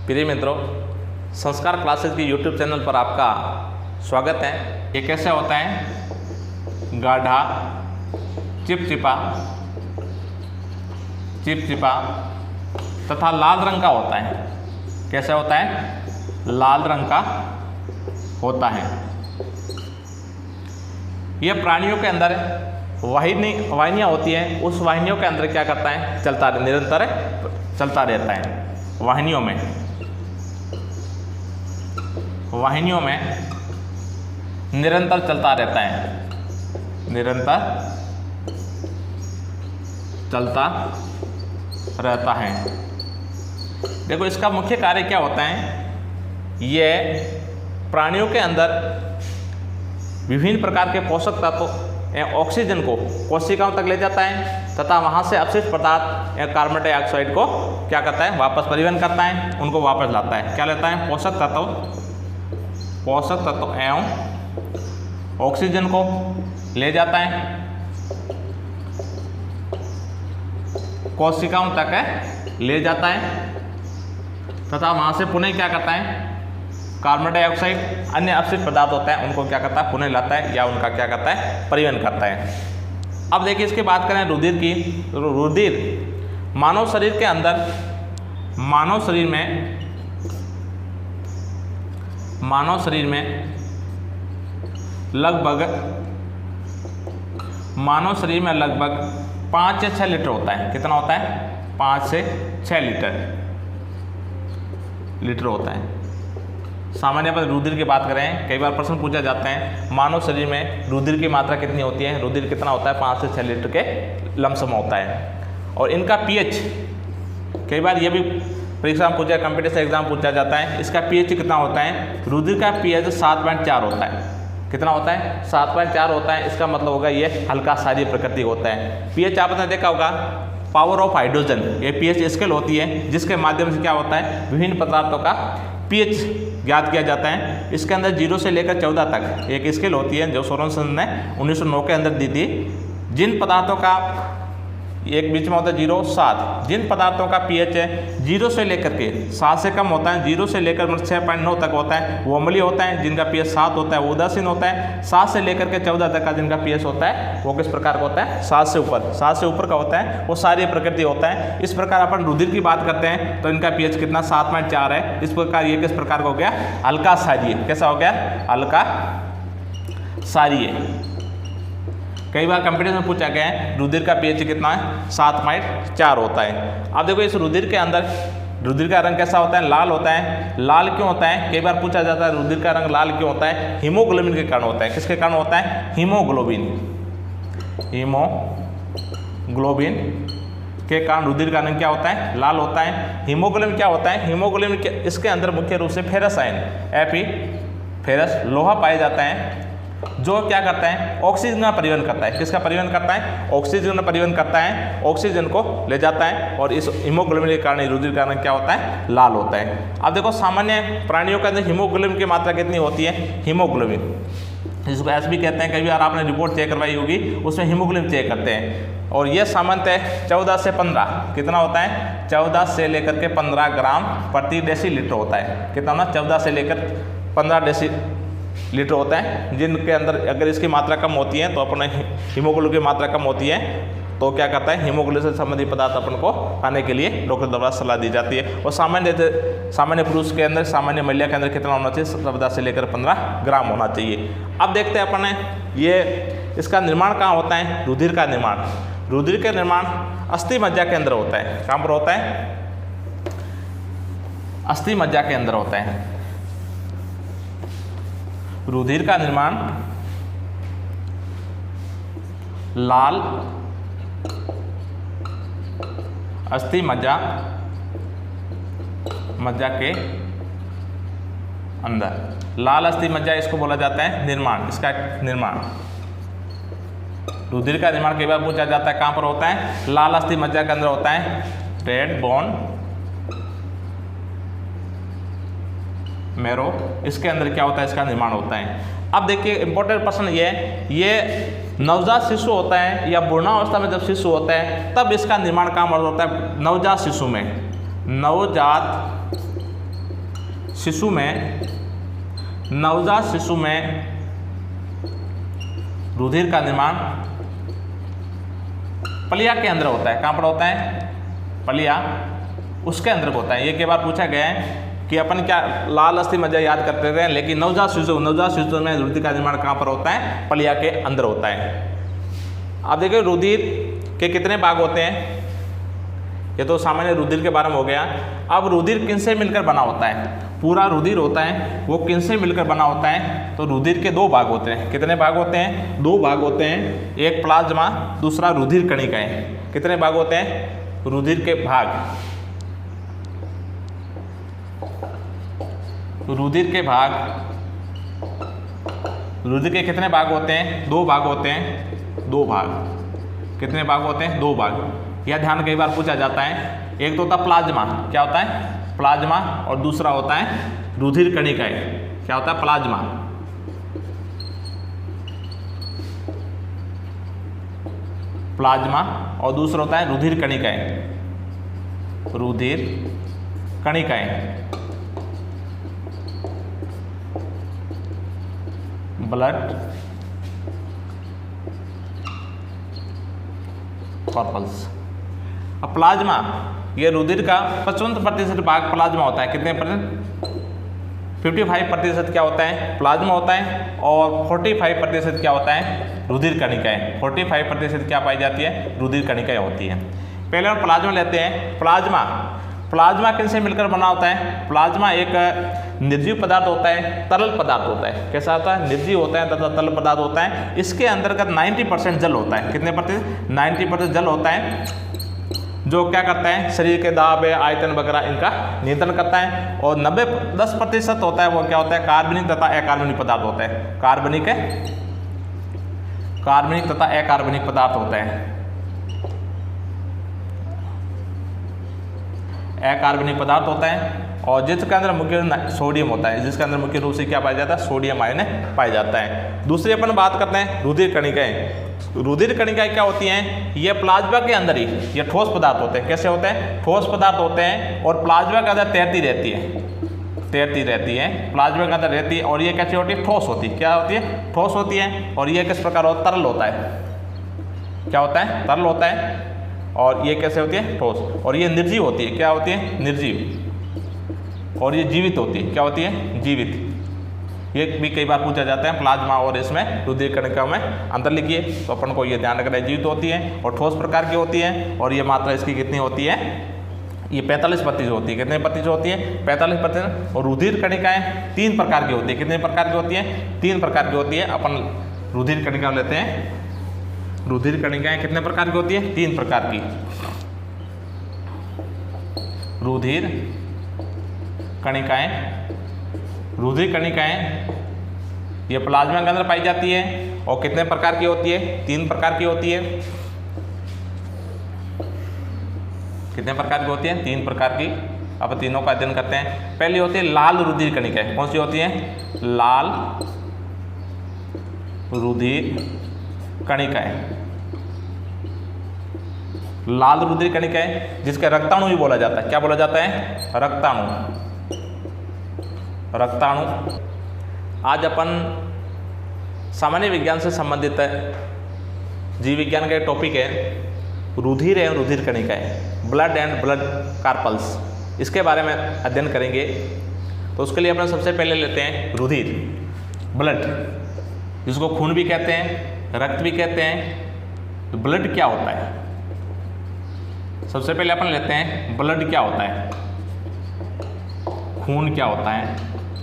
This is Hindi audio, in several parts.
प्रिय मित्रों, संस्कार क्लासेस की यूट्यूब चैनल पर आपका स्वागत है। ये कैसे होता है? गाढ़ा, चिपचिपा तथा लाल रंग का होता है। कैसे होता है? लाल रंग का होता है। यह प्राणियों के अंदर वाहिनियाँ होती हैं, उस वाहिनियों के अंदर क्या करता है? निरंतर चलता रहता है। वाहिनियों में निरंतर चलता रहता है, निरंतर चलता रहता है। देखो, इसका मुख्य कार्य क्या होता है? ये प्राणियों के अंदर विभिन्न प्रकार के पोषक तत्व ऑक्सीजन को कोशिकाओं तक ले जाता है तथा वहाँ से अपशिष्ट पदार्थ या कार्बन डाइऑक्साइड को क्या करता है? वापस परिवहन करता है, उनको वापस लाता है। क्या लेता है? पोषक तत्व एवं ऑक्सीजन को ले जाता है, कोशिकाओं तक ले जाता है तथा वहाँ से पुनः क्या करता है? कार्बन डाइऑक्साइड, अन्य अपशिष्ट पदार्थ होता है, उनको क्या करता है? पुनः लाता है या उनका क्या करता है? परिवहन करता है। अब देखिए, इसकी बात करें रुधिर की। रुधिर मानव शरीर के अंदर, मानव शरीर में लगभग 5 से 6 लीटर होता है। कितना होता है? 5 से 6 लीटर होता है। सामान्य पर रुधिर की बात करें, कई बार प्रश्न पूछा जाता है मानव शरीर में रुधिर की मात्रा कितनी होती है? रुधिर कितना होता है? 5 से 6 लीटर के लमसम होता है। और इनका पीएच, कई बार ये भी परीक्षा में पूछा, कंपटीशन एग्जाम पूछा जाता है, इसका पीएच कितना होता है? रुधिर का पीएच 7.4 होता है। कितना होता है? 7.4 होता है। इसका मतलब होगा ये हल्का क्षारीय प्रकृति होता है। पीएच आपने देखा होगा, पावर ऑफ हाइड्रोजन, ये पीएच स्केल होती है जिसके माध्यम से क्या होता है? विभिन्न पदार्थों का पीएच ज्ञात किया जाता है। इसके अंदर 0 से लेकर 14 तक एक स्केल होती है जो सोरेनसन ने 1909 के अंदर दी थी। जिन पदार्थों का एक बीच में होता है 0, 7, जिन पदार्थों का पीएच है 0 से लेकर के 7 से कम होता है, 0 से लेकर 6.9 तक होता है वो अम्लीय होता है। जिनका पीएच 7 होता है वो उदासीन होता है। 7 से लेकर के 14 तक का जिनका पीएच होता है वो किस प्रकार का होता है? 7 से ऊपर का होता है, वो क्षारीय प्रकृति होता है। इस प्रकार अपन रुधिर की बात करते हैं तो इनका पीएच कितना? 7.4 है। इस प्रकार ये किस प्रकार का हो गया? हल्का क्षारीय। कैसा हो गया? हल्का क्षारीय। कई बार कंपटीशन में पूछा गया है रुधिर का पीएच कितना है? 7.4 होता है। अब देखो, इस रुधिर के अंदर रुधिर का रंग कैसा होता है? लाल होता है। लाल क्यों होता है? कई बार पूछा जाता है रुधिर का रंग लाल क्यों होता है? हीमोग्लोबिन के कारण होता है। किसके कारण होता है? हीमोग्लोबिन के कारण रुधिर का रंग क्या होता है? लाल होता है। हीमोग्लोबिन क्या होता है? हीमोग्लोबिन के इसके अंदर मुख्य रूप से फेरस आयन, फेरस लोहा पाया जाता है जो क्या करता है? ऑक्सीजन का परिवहन करता है। किसका परिवहन करता है? ऑक्सीजन का परिवहन करता है, ऑक्सीजन को ले जाता है और इस हीमोग्लोबिन के कारण रुधिर का रंग क्या होता है? लाल होता है। अब देखो, सामान्य प्राणियों के अंदर हीमोग्लोबिन की मात्रा कितनी होती है? हीमोग्लोबिन जिसको एस भी कहते हैं, कई बार आपने रिपोर्ट चेक करवाई होगी, उसमें हीमोग्लोबिन चेक करते हैं और यह सामान्यतः 14 से 15 कितना होता है? 14 से लेकर के 15 ग्राम प्रति डेसीलीटर होता है। कितना ना? 14 से लेकर 15 डेसीलीटर होता है। जिनके अंदर अगर इसकी मात्रा कम होती है तो अपने हीमोग्लोबिन की मात्रा कम होती है तो क्या करता है? हीमोग्लोबिन से संबंधित पदार्थ अपन को खाने के लिए डॉक्टर द्वारा सलाह दी जाती है। और सामान्य पुरुष के अंदर, सामान्य महिला के अंदर कितना होना चाहिए? 14 से लेकर 15 ग्राम होना चाहिए। अब देखते हैं अपन ये इसका निर्माण कहाँ होता है? रुधिर का निर्माण, रुधिर का निर्माण अस्थि मज्जा के अंदर होता है। कहाँ पर होता है? अस्थि मज्जा के अंदर होता है। रुधिर का निर्माण लाल अस्थि मज्जा के अंदर, लाल अस्थि मज्जा इसको बोला जाता है निर्माण। इसका निर्माण, रुधिर का निर्माण कई बार पूछा जाता है कहाँ पर होता है? लाल अस्थि मज्जा के अंदर होता है, रेड बोन मैरो, इसके अंदर क्या होता है? इसका निर्माण होता है। अब देखिए, इंपॉर्टेंट प्रश्न ये नवजात शिशु होता है या पूर्णावस्था में जब शिशु होता है तब इसका निर्माण कहाँ होता है? नवजात शिशु में, नवजात शिशु में, नवजात शिशु में रुधिर का निर्माण पलिया के अंदर होता है। कहाँ पर होता है? पलिया, उसके अंदर होता है। ये कई बार पूछा गया है कि अपन क्या लाल अस्थि मज्जा याद करते रहे, लेकिन नवजात शिशु में रुधिर का निर्माण कहाँ पर होता है? पलिया के अंदर होता है। अब देखिए रुधिर के कितने भाग होते हैं। ये तो सामान्य रुधिर के बारे में हो गया। अब रुधिर किनसे मिलकर बना होता है? पूरा रुधिर होता है वो किनसे मिलकर बना होता है? तो रुधिर के दो भाग होते हैं। कितने भाग होते हैं? दो भाग होते हैं, एक प्लाज्मा, दूसरा रुधिर कणिकाएं। कितने भाग होते हैं? रुधिर के भाग, रुधिर के भाग, रुधिर के कितने भाग होते हैं? दो भाग होते हैं, दो भाग। कितने भाग होते हैं? दो भाग। यह ध्यान कई बार पूछा जाता है। एक तो होता है प्लाज्मा, क्या होता है? प्लाज्मा, और दूसरा होता है रुधिर कणिकाएं। क्या होता है? प्लाज्मा। प्लाज्मा और दूसरा होता है रुधिर कणिकाएं। रुधिर कणिकाएं, ब्लड कॉर्पल्स। अब प्लाज्मा, ये रुधिर का 55% भाग प्लाज्मा होता है। कितने %? 55% क्या होता है? प्लाज्मा होता है, और 45% क्या होता है? रुधिर कणिकाएं। 45% क्या पाई जाती है? रुधिर कणिकाएं होती हैं। पहले हम प्लाज्मा लेते हैं। प्लाज्मा, प्लाज्मा किनसे मिलकर बना होता है? प्लाज्मा एक निर्जीव पदार्थ होता है, तरल पदार्थ होता है। कैसा होता है? निर्जीव होता है तथा तरल पदार्थ होता है। इसके अंतर्गत 90% जल होता है। कितने %? 90% जल होता है, जो क्या करता है? शरीर के दाब, आयतन वगैरह इनका नियंत्रण करता है। और 10% होता है वो क्या होता है? कार्बनिक तथा अकार्बनिक पदार्थ होता है। कार्बनिक तथा अकार्बनिक पदार्थ होता है। अकार्बनिक पदार्थ होता है, और जिसके अंदर मुख्य सोडियम होता है, जिसके अंदर मुख्य रूप से क्या पाया जाता है? सोडियम आयन पाया जाता है। दूसरी अपन बात करते हैं रुधिर कणिकाएं। रुधिर कणिकाएं क्या होती हैं? ये प्लाज्मा के अंदर ही ये ठोस पदार्थ होते हैं। कैसे होते हैं? ठोस पदार्थ होते हैं, और प्लाज्मा के अंदर तैरती रहती है, प्लाज्मा के अंदर रहती है। और ये कैसे होती है? ठोस होती है। क्या होती है? ठोस होती है। और ये किस प्रकार होता है? तरल होता है। क्या होता है? तरल होता है। और ये कैसे होती है? ठोस। और ये निर्जीव होती है। क्या होती है? निर्जीव। और ये जीवित होती है। क्या होती है? जीवित। ये भी कई बार पूछा जाता है, प्लाज्मा और इसमें रुधिर कणिका में अंतर लिखिए। तो अपन को ये ध्यान रखना है, जीवित होती है और ठोस प्रकार की होती है। और ये मात्रा इसकी कितनी होती है? ये 45% होती है। कितने प्रतिशत होती है? 45%। और रुधिर कणिकाएं 3 प्रकार की होती है। कितने प्रकार की होती है? 3 प्रकार की होती है। अपन रुधिर कणिका लेते हैं। रुधिर कणिकाएं कितने प्रकार की होती है? 3 प्रकार की। रुधिर कणिकाएं, रुधिर कणिकाएं ये प्लाज्मा के अंदर पाई जाती है। और कितने प्रकार की होती है? 3 प्रकार की होती है। कितने प्रकार की होती है? 3 प्रकार की। अब तीनों का अध्ययन करते हैं। पहली होती है लाल रुधिर कणिकाएं। कौन सी होती है? लाल रुधिर कणिकाएं। लाल रुधिर कणिकाएं जिसका रक्ताणु भी बोला जाता है। क्या बोला जाता है? रक्ताणु। रक्ताणु। आज अपन सामान्य विज्ञान से संबंधित जीव विज्ञान का टॉपिक है रुधिर एवं रुधिर कणिकाएं, ब्लड एंड ब्लड कार्पल्स। इसके बारे में अध्ययन करेंगे। तो उसके लिए अपन सबसे पहले लेते हैं रुधिर, ब्लड, जिसको खून भी कहते हैं, रक्त भी कहते हैं। तो ब्लड क्या होता है? सबसे पहले अपन लेते हैं ब्लड क्या होता है, खून क्या होता है,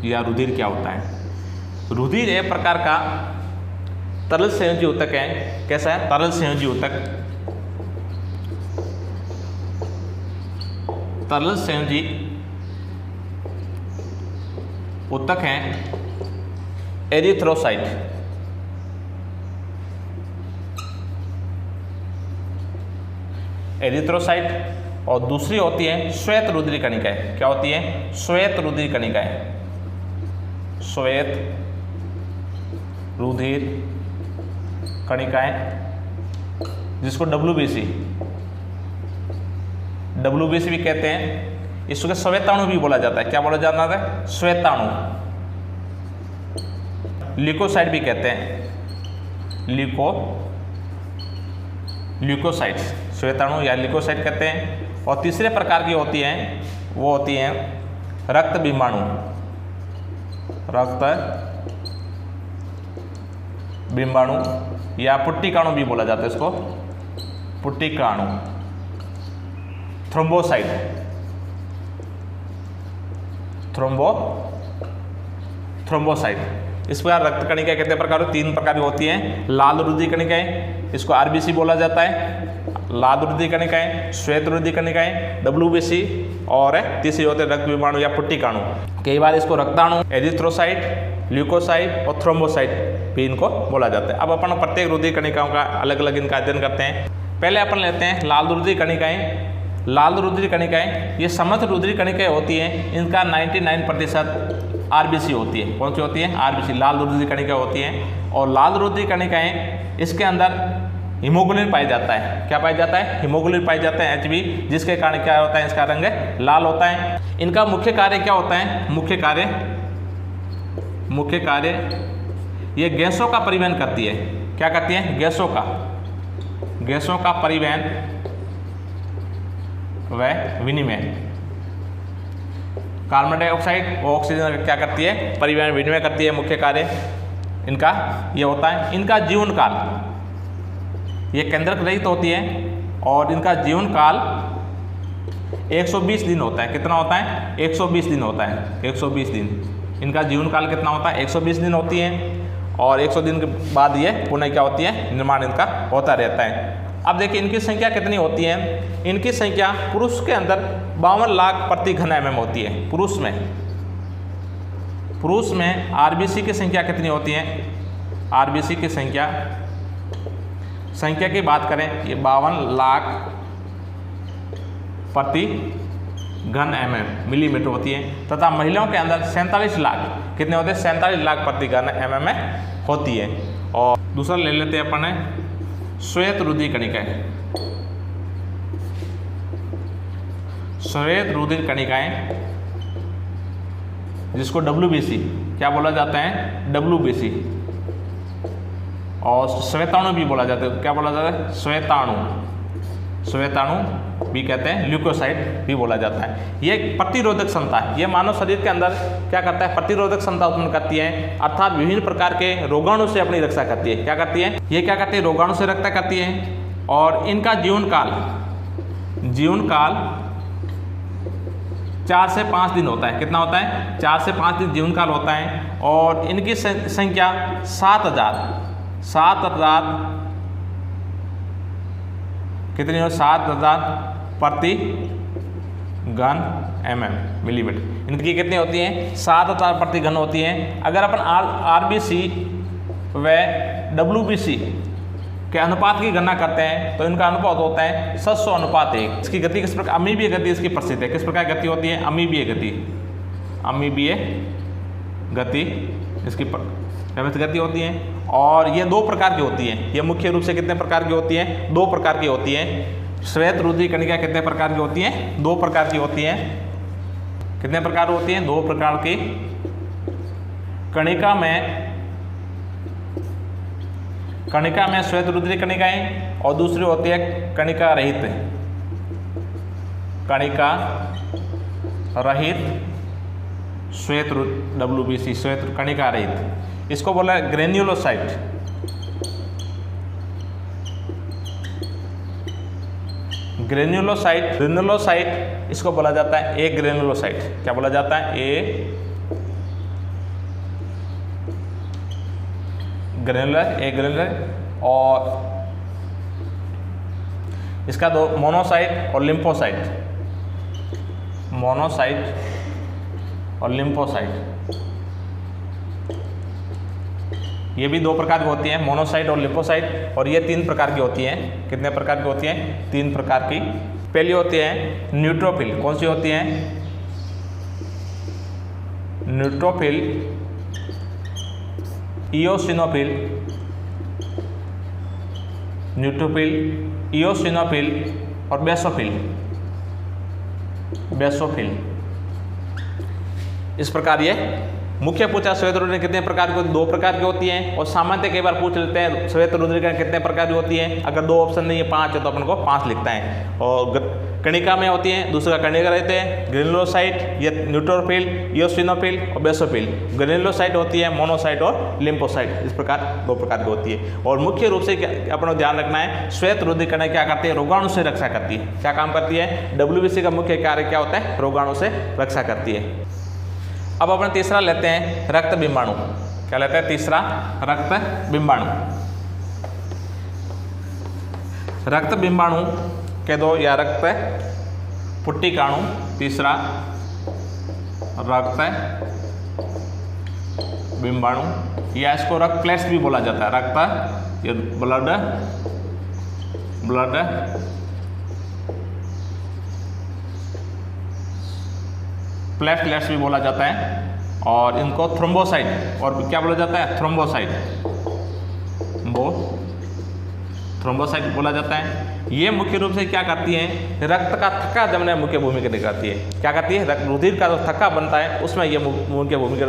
या रुधिर क्या होता है। रुधिर एक प्रकार का तरल संयोजी ऊतक है। कैसा है? तरल संयोजी ऊतक। तरल संयोजी ऊतक है एरिथ्रोसाइट। एरिथ्रोसाइट। और दूसरी होती है श्वेत रुधिर कणिकाएं। क्या होती है? श्वेत रुधिर कणिकाएं। श्वेत रुधिर कणिकाएं, जिसको WBC भी कहते हैं। इसको श्वेताणु भी बोला जाता है। क्या बोला जाता है? श्वेताणु। ल्यूकोसाइट भी कहते हैं, ल्यूकोसाइट्स, श्वेताणु या ल्यूकोसाइट कहते हैं। और तीसरे प्रकार की होती हैं, वो होती हैं रक्त बिंबाणु, रक्त बिंबाणु या पुट्टिकाणु भी बोला जाता है इसको, पुट्टिकाणु। Thrombocyte, thrombocyte. इस प्रकार रक्त कणिकाएं कितने प्रकार, 3 प्रकार की होती हैं। लाल रुधिर कणिकाएं, इसको आरबीसी बोला जाता है, लाल रुधिर कणिकाएं, श्वेत रुधिर कणिकाएं डब्ल्यूबीसी, और तीसरी होते हैं रक्त बिंबाणु या पुट्टिकाणु। कई बार इसको रक्ताणु, एरिथ्रोसाइट, ल्यूकोसाइट और थ्रोम्बोसाइट भी इनको बोला जाता है। अब अपन प्रत्येक रुधिर कणिकाओं का अलग अलग इनका अध्ययन करते हैं। पहले अपन लेते हैं लाल रुधिर कणिकाएं। लाल रुधिर कणिकाएं ये समस्त रुधिर कणिकाएं होती हैं, इनका 99% आरबीसी होती है। कौन सी होती है? आरबीसी, लाल रुधिर कणिकाएं होती हैं। और लाल रुधिर कणिकाएं इसके अंदर हीमोग्लोबिन पाया जाता है। क्या पाया जाता है? हीमोग्लोबिन पाया जाता है, HB, जिसके कारण क्या होता है? इसका रंग लाल होता है। इनका मुख्य कार्य क्या होता है? मुख्य कार्य ये गैसों का परिवहन करती है। क्या करती है? गैसों का परिवहन व विनिमय। कार्बन डाइऑक्साइड और ऑक्सीजन क्या करती है? परिवहन विनिमय करती है। मुख्य कार्य इनका ये होता है। इनका जीवन काल, ये केंद्रक रहित होती है और इनका जीवन काल 120 दिन होता है। कितना होता है? 120 दिन होता है, 120 दिन। इनका जीवन काल कितना होता है? 120 दिन होती है। और 100 दिन के बाद ये पुनः क्या होती है? निर्माण इनका होता रहता है। अब देखिए इनकी संख्या कितनी होती है। इनकी संख्या पुरुष के अंदर 52 लाख प्रति घन mm होती है। पुरुष में आरबीसी की संख्या कितनी होती है? आरबीसी की संख्या की बात करें, ये 52 लाख प्रति घन mm मिलीमीटर होती है। तथा महिलाओं के अंदर 47 लाख कितने होते हैं? 47 लाख प्रति घन mm होती है। और दूसरा ले लेते हैं अपन श्वेत रुधिर कणिकाएं। श्वेत रुधिर कणिकाएं जिसको WBC क्या बोला जाता है? WBC। और श्वेताणु भी बोला जाता है। क्या बोला जाता है? श्वेताणु भी कहते हैं, ल्यूकोसाइट भी बोला जाता है। ये प्रतिरोधक क्षमता है, ये मानव शरीर के अंदर क्या करता है? प्रतिरोधक क्षमता उत्पन्न करती है, अर्थात विभिन्न प्रकार के रोगाणु से अपनी रक्षा करती है। क्या करती है? ये क्या करती है? रोगाणु से रक्षा करती है। और इनका जीवन काल 4 से 5 दिन होता है। कितना होता है? 4 से 5 दिन जीवन काल होता है। और इनकी संख्या 7,000 कितनी हो? 7,000 प्रति घन mm मिलीमीटर। इनकी कितनी होती हैं? 7,000 प्रति घन होती हैं। अगर अपन आरबीसी व WBC के अनुपात की गणना करते हैं तो इनका अनुपात होता है 700:1। इसकी गति किस प्रकार? अमीबीय गति इसकी प्रसिद्ध है। किस प्रकार गति होती है? अमीबीय गति इसकी गति होती है। और ये 2 प्रकार की होती है। ये मुख्य रूप से कितने प्रकार की होती है? 2 प्रकार की होती है। श्वेत रुधिर कणिका कितने प्रकार की होती हैं? 2 प्रकार की होती हैं। कितने प्रकार होती हैं? 2 प्रकार की। कणिका में श्वेत रुधिर कणिकाएं और दूसरी होती है कणिका रहित श्वेत WBC, श्वेत कणिका रहित। इसको बोला है ग्रेन्युलोसाइट। ग्रेन्युलोसाइट इसको बोला जाता है ए ग्रेन्युलोसाइट। क्या बोला जाता है? ए ग्रेन्युलर। और इसका 2 मोनोसाइट और लिम्फोसाइट। ये भी 2 प्रकार की होती हैं, मोनोसाइट और लिम्फोसाइट। और ये 3 प्रकार की होती हैं। कितने प्रकार की होती हैं? 3 प्रकार की। पहली होती है न्यूट्रोफिल। कौन सी होती है? न्यूट्रोफिल, इयोसिनोफिल और बेसोफिल। बेसोफिल। इस प्रकार ये मुख्य पूछा श्वेत रुधिर कितने प्रकार की होती है, 2 प्रकार की होती हैं। और सामान्य कई बार पूछ लेते हैं श्वेत रुधिर कितने प्रकार की होती है, अगर 2 ऑप्शन नहीं है 5 है तो अपन को 5 लिखता है। और कणिका में होती है, दूसरा कणिका रहते हैं ग्रेनुलोसाइट, ये न्यूट्रोफिल, इओसिनोफिल और बेसोफिल। ग्रेनुलोसाइट होती है, मोनोसाइट और लिम्फोसाइट, इस प्रकार 2 प्रकार की होती है। और मुख्य रूप से अपना ध्यान रखना है, श्वेत रुधिर कणिका क्या करती है, रोगाणु से रक्षा करती है। क्या काम करती है, WBC का मुख्य कार्य क्या होता है, रोगाणु से रक्षा करती है। अब अपने तीसरा लेते हैं रक्त बिंबाणु। क्या लेते हैं, तीसरा रक्त बिंबाणु। रक्त बिंबाणु के 2 या रक्त पुट्टिकाणु, तीसरा रक्त बिंबाणु, या इसको रक्त प्लेट्स भी बोला जाता है। रक्त ये ब्लड प्लेटलेट्स भी बोला जाता है। और इनको थ्रोम्बोसाइट और क्या बोला जाता है, थ्रोम्बोसाइट बोला जाता है। ये मुख्य रूप से क्या करती हैं, रक्त का थक्का जमने में मुख्य भूमिका निभाती है। क्या करती है, रुधिर का जो थक्का बनता है उसमें ये मुख्य भूमिका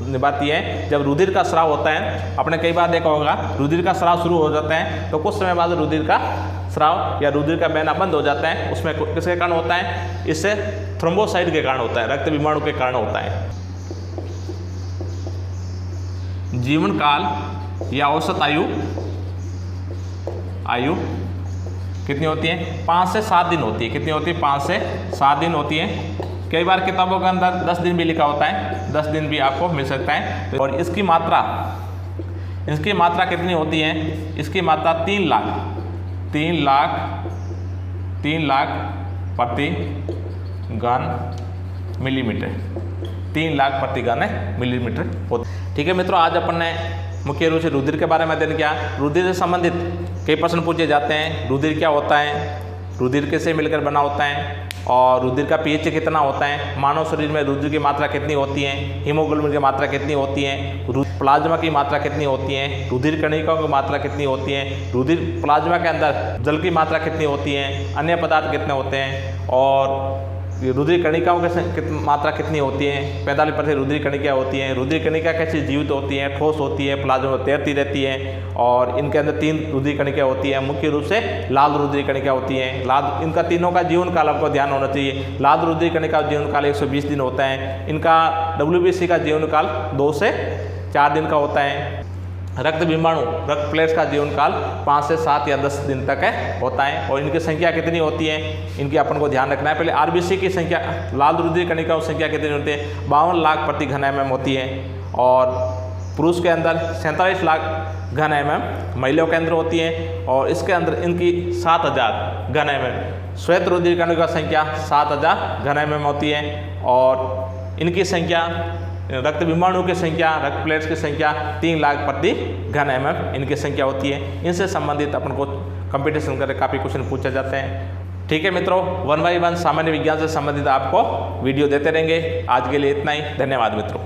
निभाती है। जब रुधिर का स्राव होता है, आपने कई बार देखा होगा, रुधिर का स्राव शुरू हो जाता है तो कुछ समय बाद रुधिर का स्राव या रुधिर का बहना बंद हो जाता है। उसमें किसके कारण होता है, इससे थ्रोम्बोसाइट के कारण होता है, रक्त बिंबाणु के कारण होता है। जीवन काल या औसत आयु कितनी होती है, 5 से 7 दिन होती है। कितनी होती है, 5 से 7 दिन होती है। कई बार किताबों के अंदर 10 दिन भी लिखा होता है, 10 दिन भी आपको मिल सकता है। और इसकी मात्रा कितनी होती है, इसकी मात्रा 3 लाख प्रति घन मिलीमीटर, 3 लाख प्रति घन मिलीमीटर होती है। ठीक है मित्रों, आज अपन ने मुख्य रूप से रुधिर के बारे में अध्ययन किया। रुधिर से संबंधित कई प्रश्न पूछे जाते हैं। रुधिर क्या होता है, रुधिर कैसे मिलकर बना होता है, और रुधिर का pH कितना होता है, मानव शरीर में रुधिर की मात्रा कितनी होती है, हीमोग्लोबिन की मात्रा कितनी होती है, प्लाज्मा की मात्रा कितनी होती है, रुधिर कणिकाओं की मात्रा कितनी होती है, रुधिर प्लाज्मा के अंदर जल की मात्रा कितनी होती है, अन्य पदार्थ कितने होते हैं, और रुधिर कणिकाओं की मात्रा कितनी होती है, 45% रुधिर कणिका होती हैं। रुधिर कणिका कैसी जीवित होती है, ठोस होती है, प्लाज्मा में तैरती रहती है। और इनके अंदर 3 रुधिर कणिका होती है, मुख्य रूप से लाल रुधिर कणिका होती है। लाल, इनका तीनों का जीवन काल आपको ध्यान होना चाहिए। लाल रुधिर कणिका का जीवन काल 120 दिन होता है। इनका WBC का जीवन काल 2 से 4 दिन का होता है। रक्त बिंबाणु, रक्त प्लेट्स का जीवन काल 5 से 7 या 10 दिन तक होता है। और इनकी संख्या कितनी होती है, इनकी अपन को ध्यान रखना है। पहले RBC की संख्या, लाल रुधिर कणिकाओं की संख्या कितनी होती है, 52 लाख प्रति घन mm होती है। और पुरुष के अंदर 47 लाख घन mm महिलाओं के अंदर होती है। और इसके अंदर इनकी 7000 घन mm, श्वेत रुधिर कणिका की संख्या 7000 घन mm होती है। और इनकी संख्या, रक्त बिंबाणु की संख्या, रक्त प्लेट्स की संख्या 3 लाख प्रति घन mm इनकी संख्या होती है। इनसे संबंधित अपन को कंपटीशन करके काफ़ी क्वेश्चन पूछे जाते हैं। ठीक है मित्रों, 1 by 1 सामान्य विज्ञान से संबंधित आपको वीडियो देते रहेंगे। आज के लिए इतना ही, धन्यवाद मित्रों।